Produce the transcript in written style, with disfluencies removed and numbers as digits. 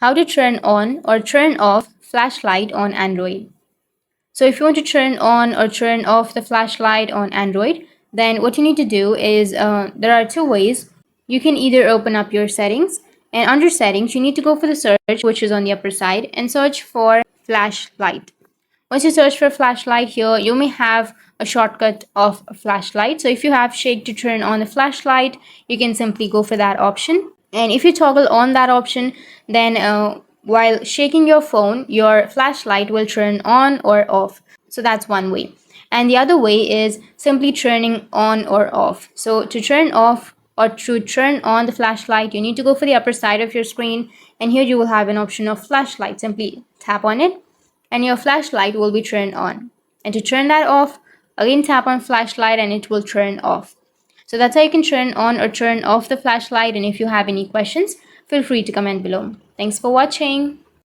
how to turn on or turn off flashlight on Android. So if you want to turn on or turn off the flashlight on Android, then what you need to do is there are two ways. You can either open up your settings, and under settings, you need to go for the search, which is on the upper side, and search for flashlight. Once you search for flashlight here, you may have a shortcut of a flashlight. So if you have shake to turn on the flashlight, you can simply go for that option. And if you toggle on that option, then while shaking your phone, your flashlight will turn on or off. So that's one way. And the other way is simply turning on or off. So to turn off or to turn on the flashlight, you need to go for the upper side of your screen, and here you will have an option of flashlight. Simply tap on it and your flashlight will be turned on. And to turn that off, again tap on flashlight and it will turn off. So that's how you can turn on or turn off the flashlight. And if you have any questions, feel free to comment below. Thanks for watching.